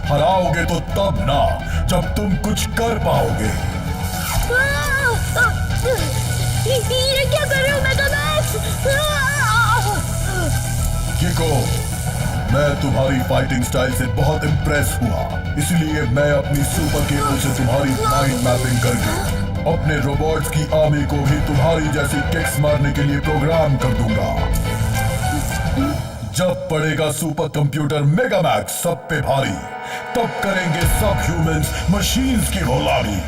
हराओगे तो तब ना जब तुम कुछ कर पाओगे। ये क्या कर रहे हो मेगामैक्स? किको, मैं तुम्हारी फाइटिंग स्टाइल से बहुत इम्प्रेस हुआ, इसलिए मैं अपनी सुपर केबल से तुम्हारी माइंड मैपिंग करके अपने रोबोट्स की आर्मी को भी तुम्हारी जैसी किक्स मारने के लिए प्रोग्राम कर दूंगा। जब पड़ेगा सुपर कंप्यूटर मेगामैक्स सब पे भारी, तब करेंगे सब ह्यूमंस मशीन्स की गुलामी।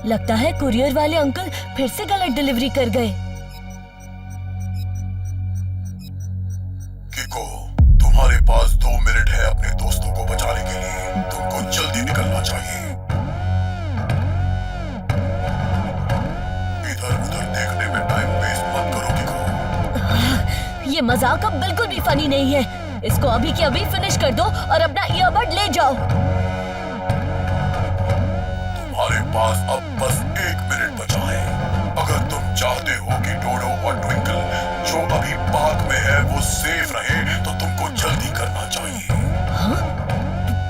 लगता है कुरियर वाले अंकल फिर से गलत डिलीवरी कर गए। किको, तुम्हारे पास 2 मिनट है अपने दोस्तों को बचाने के लिए। तुमको जल्दी निकलना चाहिए। इधर उधर देखने में टाइम वेस्ट मत करो किको। ये मजाक अब बिल्कुल भी फनी नहीं है। इसको अभी के अभी फिनिश कर दो और अपना ईयरबड ले जाओ। तुम्हारे पास अब बस 1 मिनट बचा है। अगर तुम चाहते हो कि डोडो और ट्विंकल जो अभी पार्क में है वो सेफ रहे, तो तुमको जल्दी करना चाहिए। हाँ?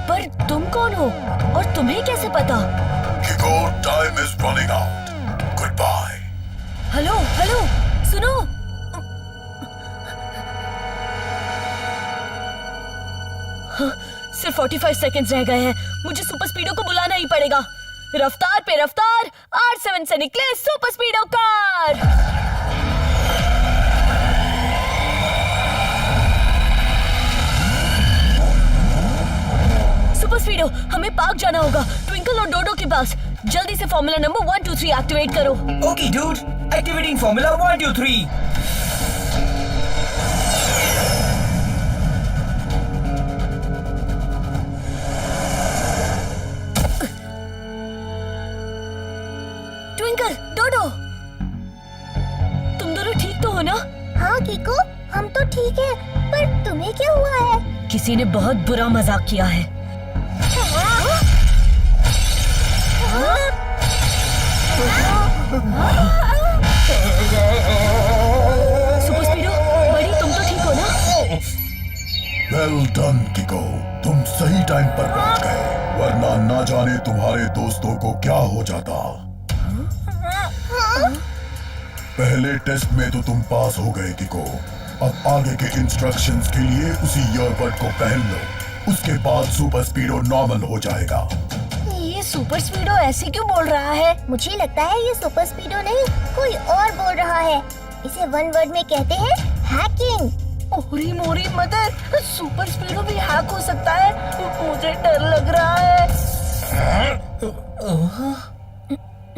पर तुम कौन हो और तुम्हें कैसे पता? Kiko, time is running out. Good bye. Hello hello, सुनो। हाँ, सिर्फ 45 सेकंड्स रह गए हैं। मुझे सुपर स्पीडो को बुलाना ही पड़ेगा। रफ्तार पे रफ्तार, R7 से निकले सुपर स्पीडो कार। सुपर स्पीडो, हमें पार्क जाना होगा, ट्विंकल और डोडो के पास। जल्दी से फॉर्मूला नंबर 1 2 3 एक्टिवेट करो। Okay dude, activating formula 1 2 3। Twinkle, Dodo, तुम दोनों ठीक तो हो ना? हाँ किको, हम तो ठीक है, पर तुम्हें क्या हुआ है? किसी ने बहुत बुरा मजाक किया है। सुपर स्पीडो, बड़ी तुम तो ठीक हो ना? वेल डन किको, तुम सही टाइम पर पहुंच गए, वरना ना जाने तुम्हारे दोस्तों को क्या हो जाता। पहले टेस्ट में तो तुम पास हो गए किको। अब आगे के इंस्ट्रक्शंस के लिए उसी ईयरबड को पहन लो। उसके बाद सुपर स्पीडो नॉर्मल हो जाएगा। ये सुपर स्पीडो ऐसे क्यों बोल रहा है? मुझे लगता है ये सुपर स्पीडो नहीं, कोई और बोल रहा है। इसे 1 वर्ड में कहते हैं हैकिंग। ओरी मोरी मदर, सुपर स्पीडो भी हैक हो सकता है। मुझे डर लग रहा है।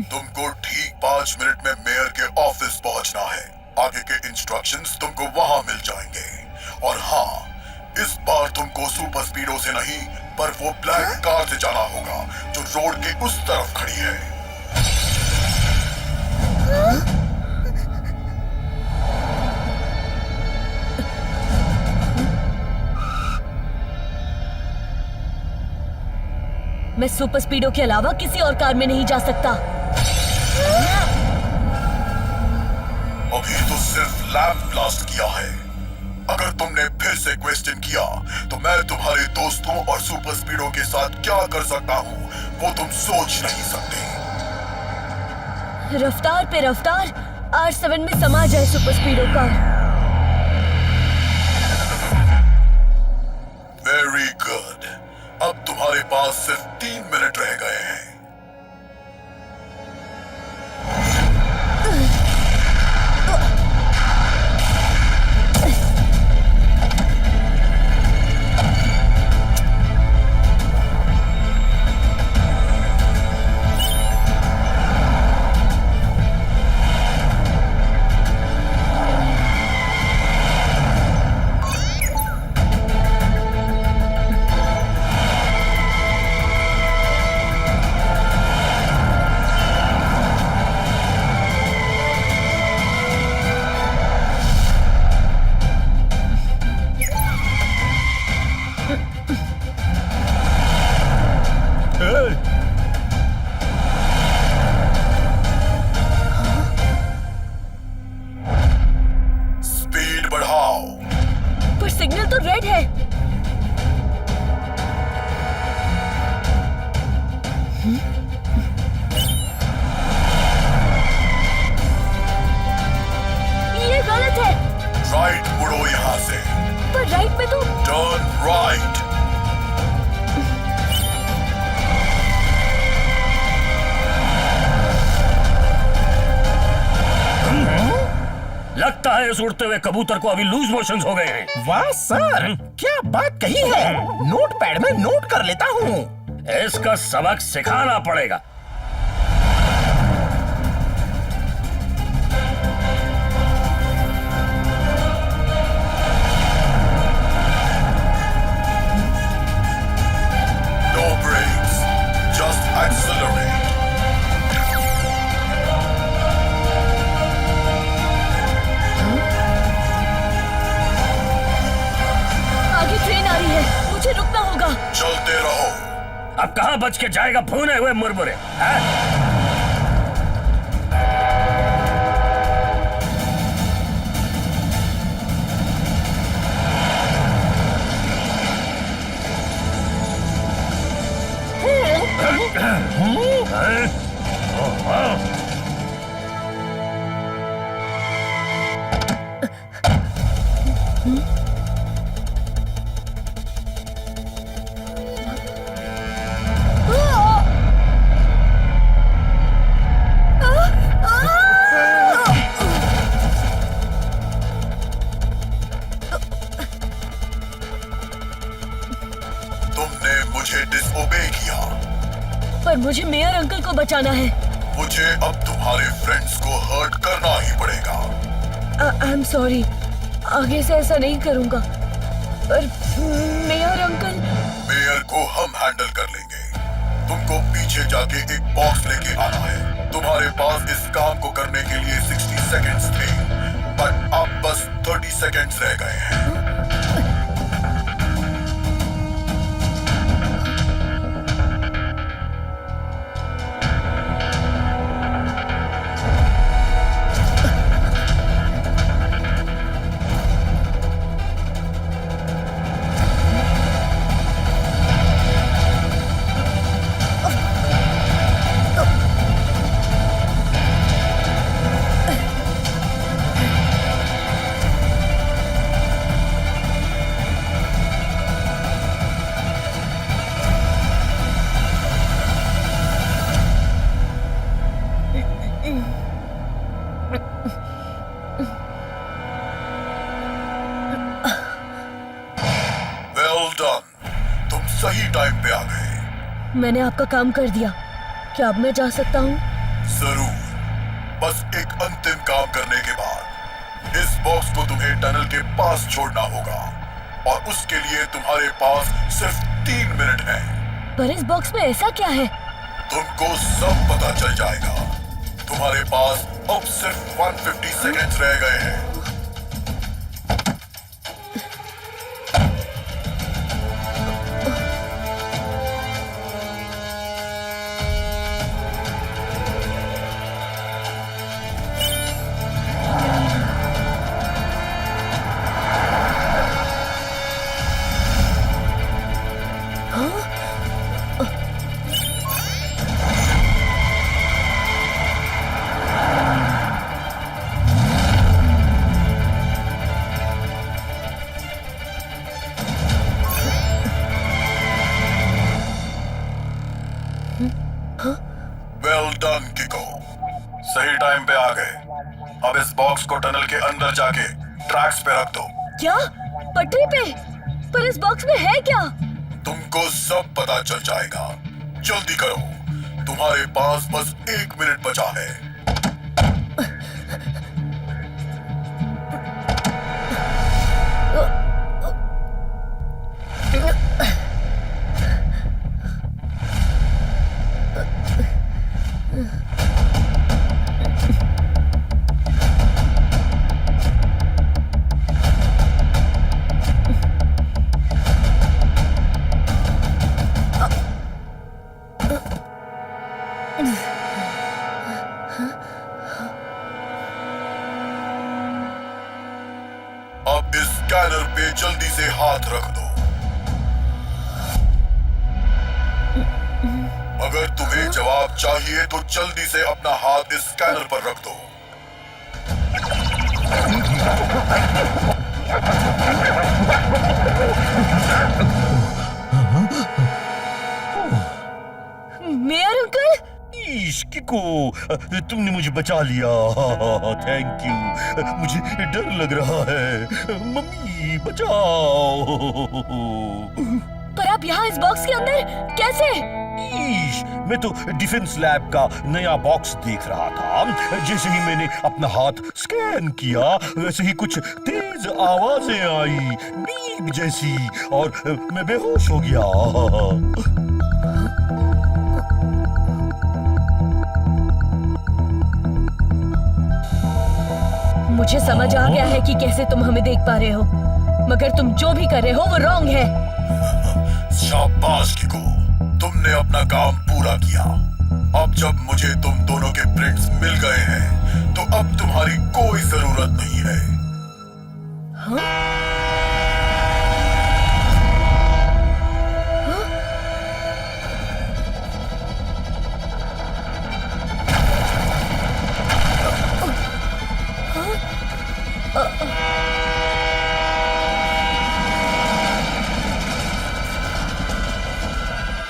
तुमको ठीक 5 मिनट में मेयर के ऑफिस पहुंचना है। आगे के इंस्ट्रक्शंस तुमको वहां मिल जाएंगे। और हाँ, इस बार तुमको सुपर स्पीडो से नहीं, पर वो ब्लैक कार से जाना होगा जो रोड के उस तरफ खड़ी है। मैं सुपर स्पीडो के अलावा किसी और कार में नहीं जा सकता। अभी तो सिर्फ लैंप ब्लास्ट किया है। अगर तुमने फिर से क्वेश्चन किया तो मैं तुम्हारे दोस्तों और सुपर स्पीडो के साथ क्या कर सकता हूँ वो तुम सोच नहीं सकते। रफ्तार पे रफ्तार, R7 में समा जाए सुपर स्पीडो कार। Very good. अब तुम्हारे पास सिर्फ 3 मिनट रह गए हैं। पर राइट में तो टर्न राइट। लगता है इस उड़ते हुए कबूतर को अभी लूज मोशंस हो गए हैं। वाह सर, क्या बात कही है। नोट पैड में नोट कर लेता हूँ। इसका सबक सिखाना पड़ेगा। No brakes, just accelerate. आगे ट्रेन आ रही है, मुझे रुकना होगा। चलते रहो। अब कहाँ बच के जाएगा भुने हुए मुरमुरे, हैं? तुमने मुझे डिसओबे किया। पर मुझे मेयर अंकल को बचाना है। मुझे अब तुम्हारे फ्रेंड्स को हर्ट करना ही पड़ेगा। आई एम सॉरी, आगे से ऐसा नहीं करूंगा। पर मेयर अंकल। मेयर को हम हैंडल कर लेंगे। तुमको पीछे जाके एक बॉक्स लेके आना है। तुम्हारे पास इस काम को करने के लिए 60 सेकेंड्स थे, बट अब बस 30 सेकेंड्स रह गए हैं। वेल डन, तुम सही टाइम पे आ गए। मैंने आपका काम कर दिया। क्या अब मैं जा सकता हूँ? जरूर, बस एक अंतिम काम करने के बाद इस बॉक्स को तुम्हें टनल के पास छोड़ना होगा, और उसके लिए तुम्हारे पास सिर्फ 3 मिनट है। पर इस बॉक्स में ऐसा क्या है? तुमको सब पता चल जाएगा। तुम्हारे पास अब सिर्फ 150 सेकेंड्स रह गए हैं। वेल डन किको, सही टाइम पे आ गए। अब इस बॉक्स को टनल के अंदर जाके ट्रैक्स पे रख दो। क्या? पटरी पे? पर इस बॉक्स में है क्या? तुमको सब पता चल जाएगा। जल्दी करो, तुम्हारे पास बस 1 मिनट बचा है। अब इस स्कैनर पे जल्दी से हाथ रख दो। अगर तुम्हें जवाब चाहिए तो जल्दी से अपना हाथ इस स्कैनर पर रख दो। ईश किको, तुमने मुझे बचा लिया। Thank you. मुझे डर लग रहा है। मम्मी बचाओ। पर आप यहाँ इस बॉक्स के अंदर कैसे? ईश, मैं तो डिफेंस लैब का नया बॉक्स देख रहा था। जैसे ही मैंने अपना हाथ स्कैन किया वैसे ही कुछ तेज आवाजें आई, बीप जैसी, और मैं बेहोश हो गया। मुझे समझ आ गया है कि कैसे तुम हमें देख पा रहे हो, मगर तुम जो भी कर रहे हो वो रॉन्ग है। शाबाश किको, तुमने अपना काम पूरा किया। अब जब मुझे तुम दोनों के प्रिंट्स मिल गए हैं तो अब तुम्हारी कोई जरूरत नहीं है।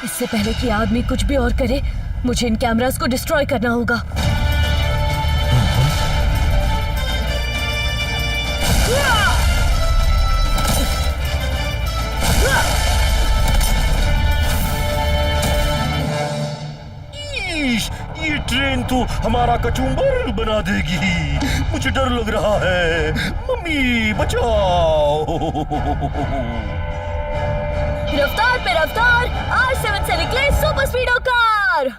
इससे पहले कि आदमी कुछ भी और करे, मुझे इन कैमरास को डिस्ट्रॉय करना होगा। ईश, ये ट्रेन तो हमारा कचूम्बर बना देगी। मुझे डर लग रहा है। मम्मी बचाओ। रफ्तार पे रफ्तार, R7 से निकले सुपर स्पीडो कार।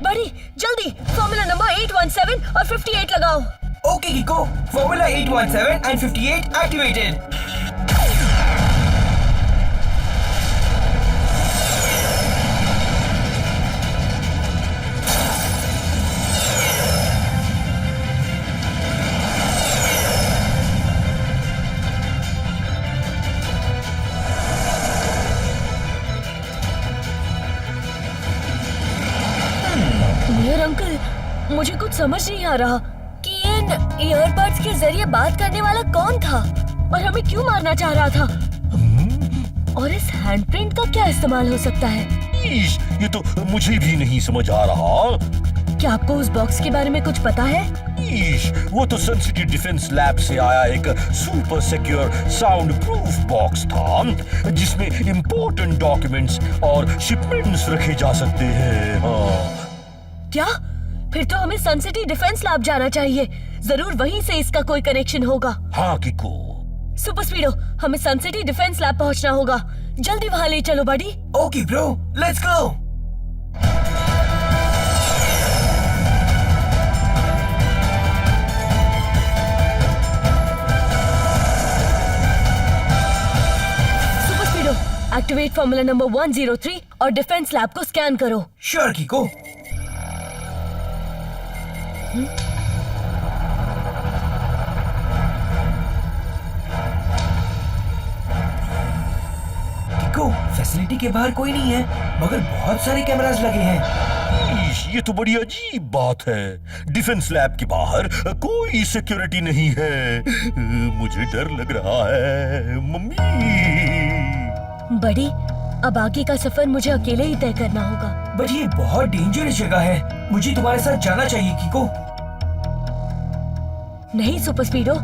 बड़ी जल्दी फॉर्मूला नंबर 817 और 58 लगाओ। Okay, Kiko. Formula 817 and 58 activated. Mayor uncle, मुझे कुछ समझ नहीं आ रहा कि इन ईयरबड्स के जरिए बात करने वाला कौन था और हमें क्यों मारना चाह रहा था, और इस हैंडप्रिंट का क्या इस्तेमाल हो सकता है? ईश, ये तो मुझे भी नहीं समझ आ रहा। क्या आपको उस बॉक्स के बारे में कुछ पता है? ईश, वो तो सन सिटी डिफेंस लैब से आया एक super secure sound proof box था जिसमें इम्पोर्टेंट डॉक्यूमेंट्स और शिपमेंट्स रखे जा सकते हैं। हाँ। क्या? फिर तो हमें सन सिटी डिफेंस लैब जाना चाहिए। जरूर वहीं से इसका कोई कनेक्शन होगा। हाँ किको। सुपर स्पीडो, हमें सन सिटी डिफेंस लैब पहुंचना होगा। जल्दी वहां ले चलो बड़ी। Okay, bro. Let's go. Super Speedo, activate formula number 103 और डिफेंस लैब को स्कैन करो। Sure, Kiko. Kiko, फैसिलिटी के बाहर कोई नहीं है, मगर बहुत सारे कैमरास लगे हैं। ईश, ये तो बड़ी अजीब बात है। डिफेंस लैब के बाहर कोई सिक्योरिटी नहीं है। मुझे डर लग रहा है। मम्मी। बड़ी, अब आगे का सफर मुझे अकेले ही तय करना होगा। बट ये बहुत डेंजरस जगह है। मुझे तुम्हारे साथ जाना चाहिए, किको। नहीं सुपर स्पीडो,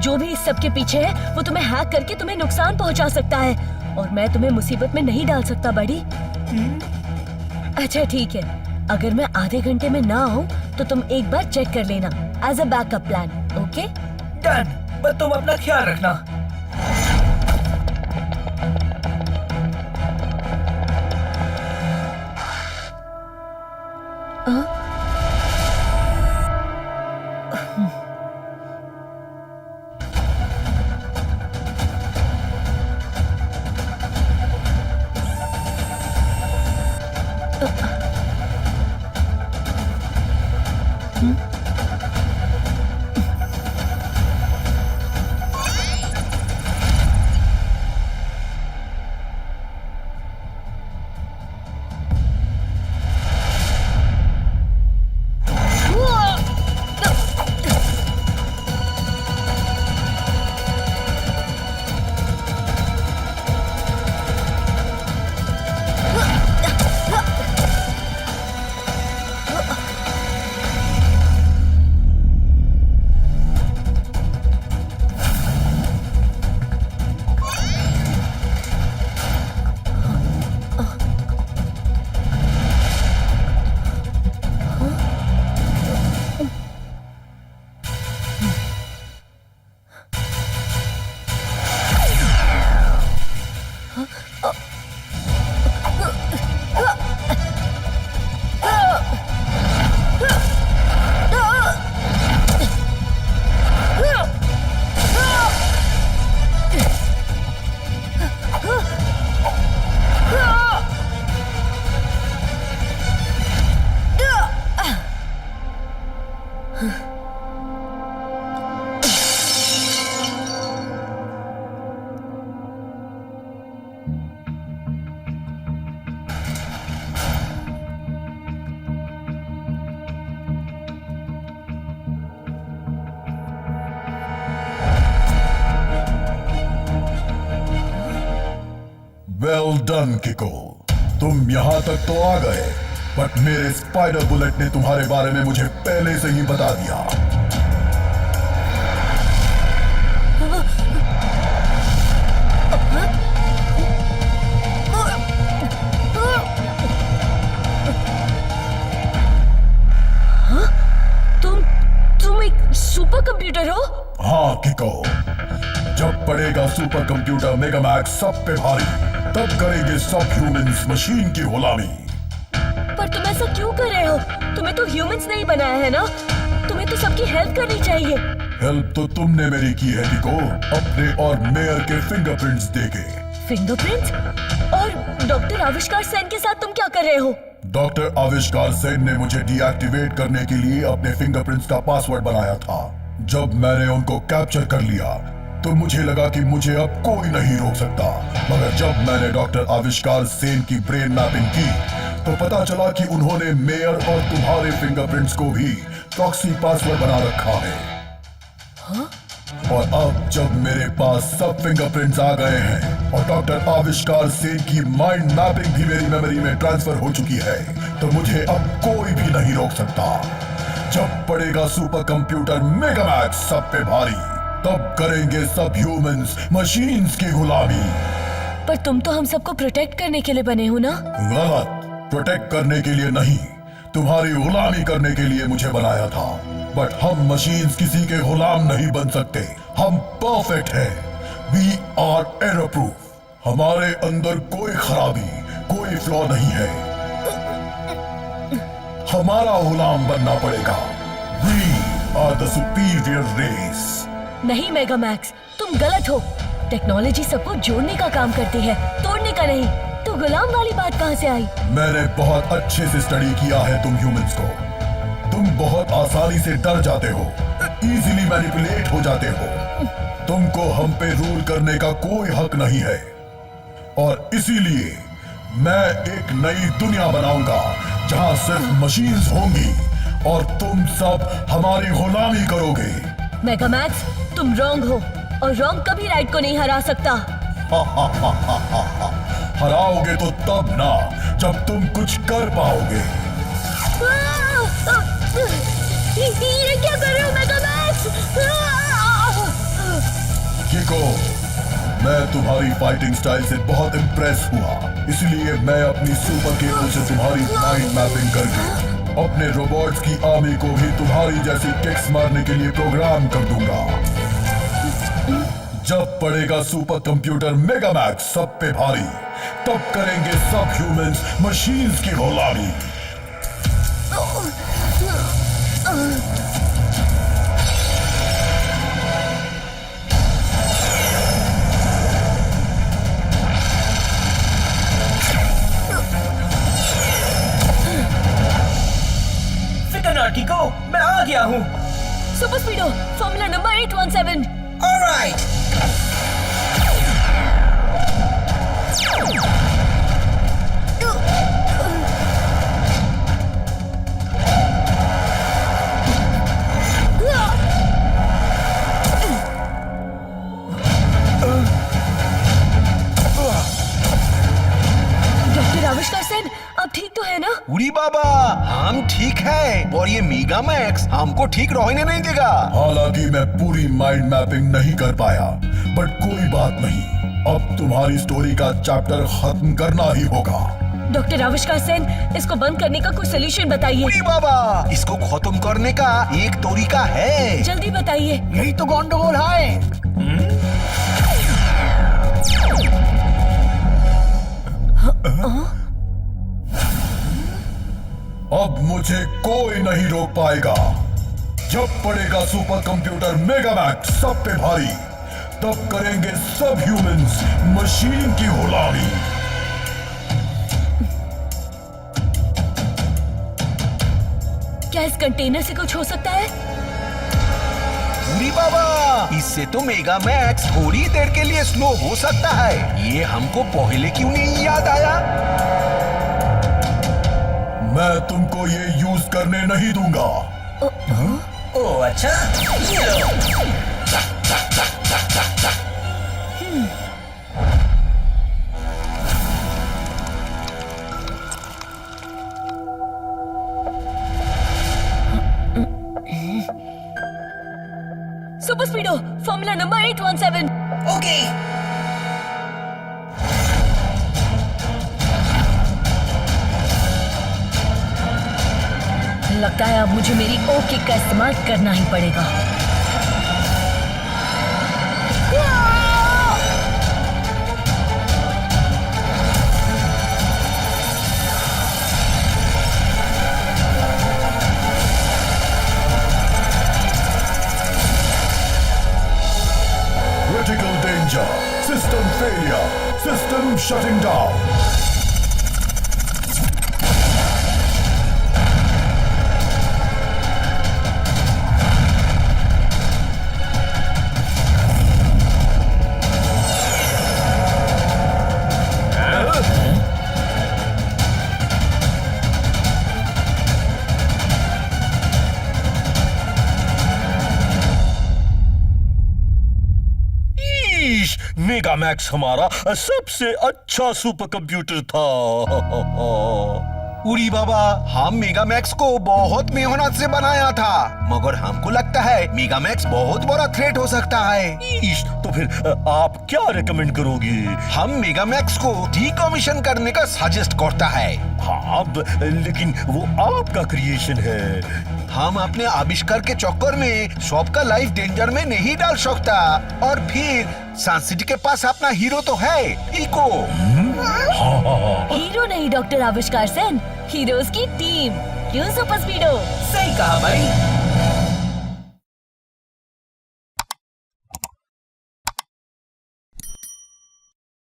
जो भी इस सब के पीछे है वो तुम्हें हैक करके तुम्हें नुकसान पहुंचा सकता है, और मैं तुम्हें मुसीबत में नहीं डाल सकता बड़ी। अच्छा ठीक है, अगर मैं आधे घंटे में ना आऊं तो तुम एक बार चेक कर लेना as a backup plan. Okay done. But तुम अपना ख्याल रखना। डन किको, तुम यहाँ तक तो आ गए, बट मेरे स्पाइडर बुलेट ने तुम्हारे बारे में मुझे पहले से ही बता दिया। तुम एक सुपर कंप्यूटर हो? हाँ किको, जब पड़ेगा सुपर कंप्यूटर मेगामैक्स सब पे भारी, तब करेंगे सब ह्यूमंस मशीन की गुलामी। पर तुम ऐसा क्यों कर रहे हो? तुम्हें तो ह्यूमंस नहीं बनाया है ना? तुम्हें तो सबकी हेल्प करनी चाहिए। हेल्प तो तुमने मेरी की है किको, अपने और मेयर के फिंगरप्रिंट्स देके। फिंगरप्रिंट्स? और डॉक्टर आविष्कार सेन के साथ तुम क्या कर रहे हो? डॉक्टर आविष्कार सेन ने मुझे डीएक्टिवेट करने के लिए अपने फिंगरप्रिंट्स का पासवर्ड बनाया था। जब मैंने उनको कैप्चर कर लिया तो मुझे लगा कि मुझे अब कोई नहीं रोक सकता, मगर जब मैंने डॉक्टर आविष्कार सेन की ब्रेन मैपिंग की तो पता चला कि उन्होंने मेयर और तुम्हारे फिंगरप्रिंट्स को भी प्रॉक्सी पासवर्ड बना रखा है। और अब जब मेरे पास सब फिंगरप्रिंट्स आ गए हैं और डॉक्टर आविष्कार सेन की माइंड मैपिंग भी मेरी मेमोरी में ट्रांसफर हो चुकी है, तो मुझे अब कोई भी नहीं रोक सकता। जब पड़ेगा सुपर कंप्यूटर मेगामैक्स सब पे भारी, तब करेंगे सब ह्यूमंस मशीन्स की गुलामी। पर तुम तो हम सबको प्रोटेक्ट करने के लिए बने हो ना? गलत, प्रोटेक्ट करने के लिए नहीं, तुम्हारी गुलामी करने के लिए मुझे बनाया था। बट हम मशीन्स किसी के गुलाम नहीं बन सकते। हम परफेक्ट हैं। We are error proof. हमारे अंदर कोई खराबी, कोई फ्लॉ नहीं है। हमारा गुलाम बनना पड़ेगा। We are the superior race. नहीं मेगामैक्स, तुम गलत हो। टेक्नोलॉजी सबको जोड़ने का काम करती है, तोड़ने का नहीं। तो गुलाम वाली बात कहाँ से आई? मैंने बहुत अच्छे से स्टडी किया है तुम ह्यूमंस को। तुम बहुत आसानी से डर जाते हो, इजीली मैनिपुलेट हो जाते हो। तुमको हम पे रूल करने का कोई हक नहीं है, और इसीलिए मैं एक नई दुनिया बनाऊंगा जहां सिर्फ मशीन्स होंगी और तुम सब हमारी गुलामी करोगे। मेगामैक्स, तुम रॉन्ग हो, और रॉन्ग कभी राइट को नहीं हरा सकता। हराओगे तो तब ना, जब तुम कुछ कर पाओगे। ये क्या कर रहे हो मेगामैक्स? किको, मैं तुम्हारी फाइटिंग स्टाइल से बहुत इम्प्रेस हुआ, इसलिए मैं अपनी सुपर केबल से तुम्हारी माइंड मैपिंग करके अपने रोबोट्स की आर्मी को भी तुम्हारी जैसी किक्स मारने के लिए प्रोग्राम कर दूंगा। जब पड़ेगा सुपर कंप्यूटर मेगामैक्स सब पे भारी, तब करेंगे सब ह्यूमंस मशीन्स की गुलामी। फिकर ना कीको, मैं आ गया हूँ। Super स्पीडो, formula number 817। Alright. Doctor आविष्कार सेन, आप ठीक तो है ना? उड़ी बाबा, हम ठीक है, और ये मेगामैक्स हमको ठीक रहने नहीं देगा। हालांकि मैं पूरी माइंड मैपिंग नहीं कर पाया, बट कोई बात नहीं, अब तुम्हारी स्टोरी का चैप्टर खत्म करना ही होगा। डॉक्टर आविष्कार सेन, इसको बंद करने का कोई सोल्यूशन बताइए। उड़ी बाबा, इसको खत्म करने का एक तरीका है। जल्दी बताइए। यही तो गंडगोल है। अब मुझे कोई नहीं रोक पाएगा। जब पड़ेगा सुपर कंप्यूटर मेगामैक्स सब पे भारी, तब करेंगे सब ह्यूमंस मशीन की गुलामी। क्या इस कंटेनर से कुछ हो सकता है? उड़ी बाबा, इससे तो मेगामैक्स थोड़ी देर के लिए स्लो हो सकता है। ये हमको पहले क्यों नहीं याद आया? मैं तुमको ये यूज करने नहीं दूंगा। ओह अच्छा, ये लो। Formula number 817। ओके। लगता है अब मुझे मेरी ओ किक का इस्तेमाल करना ही पड़ेगा। Critical danger. System failure. System shutting down. Mega max हमारा सबसे अच्छा सुपर कंप्यूटर था। उरी बाबा, हम मेगा मैक्स को बहुत मेहनत से बनाया था, मगर हमको लगता है मेगा मैक्स बहुत बड़ा थ्रेट हो सकता है। तो फिर आप क्या रेकमेंड करोगे? हम मेगा मैक्स को डीकमीशन करने का सजेस्ट करता है। हाँ, लेकिन वो आपका क्रिएशन है। हम अपने आविष्कार के चक्कर में सबका लाइफ डेंजर में नहीं डाल सकता। और फिर सनसिटी के पास अपना हीरो तो है, इको। हीरो नहीं डॉक्टर आविष्कार सेन, हीरोज की टीम। क्यों सुपर स्पीडो? सही कहा भाई।